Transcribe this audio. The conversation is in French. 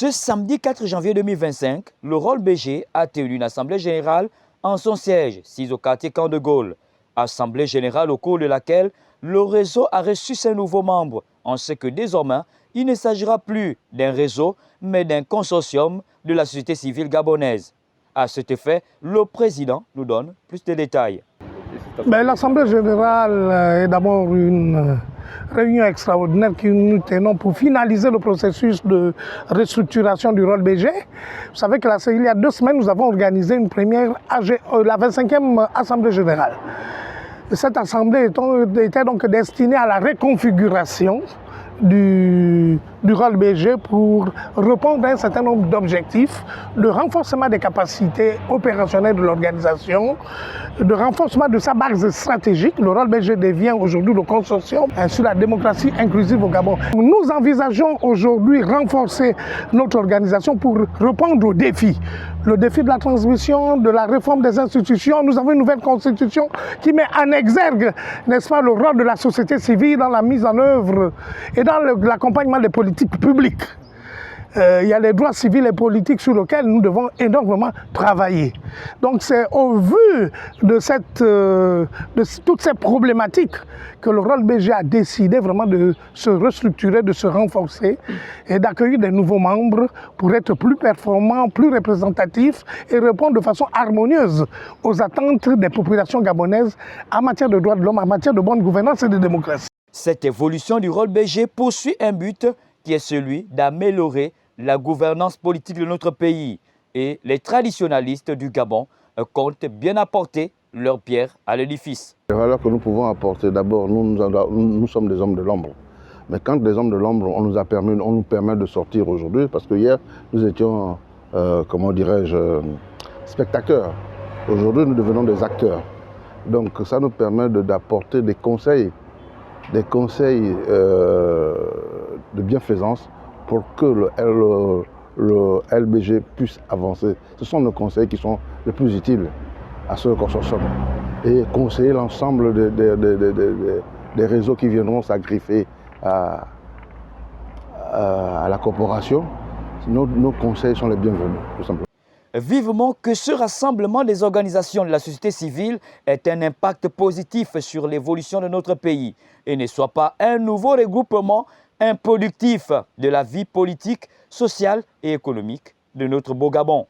Ce samedi 4 janvier 2025, le Rôle BG a tenu une assemblée générale en son siège, 6 au quartier Camp de Gaulle. Assemblée générale au cours de laquelle le réseau a reçu ses nouveaux membres. On sait que désormais, il ne s'agira plus d'un réseau, mais d'un consortium de la société civile gabonaise. À cet effet, le président nous donne plus de détails. L'Assemblée générale est d'abord une réunion extraordinaire que nous tenons pour finaliser le processus de restructuration du Rôle BG. Vous savez que il y a 2 semaines, nous avons organisé une première la 25e Assemblée générale. Cette assemblée était donc destinée à la reconfiguration du Rôle BG pour répondre à un certain nombre d'objectifs de renforcement des capacités opérationnelles de l'organisation, de renforcement de sa base stratégique. Le Rôle BG devient aujourd'hui le consortium sur la démocratie inclusive au Gabon. Nous envisageons aujourd'hui renforcer notre organisation pour répondre aux défis. Le défi de la transmission, de la réforme des institutions. Nous avons une nouvelle constitution qui met en exergue, n'est-ce pas, le rôle de la société civile dans la mise en œuvre et dans l'accompagnement des politiques publiques. Il y a les droits civils et politiques sur lesquels nous devons énormément travailler. Donc c'est au vu de toutes ces problématiques que le Rôle BG a décidé vraiment de se restructurer, de se renforcer et d'accueillir des nouveaux membres pour être plus performants, plus représentatifs et répondre de façon harmonieuse aux attentes des populations gabonaises en matière de droits de l'homme, en matière de bonne gouvernance et de démocratie. Cette évolution du Rôle BG poursuit un but qui est celui d'améliorer la gouvernance politique de notre pays. Et les traditionalistes du Gabon comptent bien apporter leur pierre à l'édifice. Les valeurs que nous pouvons apporter, d'abord, nous sommes des hommes de l'ombre. Mais quand des hommes de l'ombre, on nous permet de sortir aujourd'hui, parce que hier, nous étions, comment dirais-je, spectateurs. Aujourd'hui, nous devenons des acteurs. Donc ça nous permet d'apporter des conseils de bienfaisance pour que le LBG puisse avancer. Ce sont nos conseils qui sont les plus utiles à ce consortium. Et conseiller l'ensemble des réseaux qui viendront s'agriffer à la corporation, nos conseils sont les bienvenus, tout simplement. Vivement que ce rassemblement des organisations de la société civile ait un impact positif sur l'évolution de notre pays et ne soit pas un nouveau regroupement improductif de la vie politique, sociale et économique de notre beau Gabon.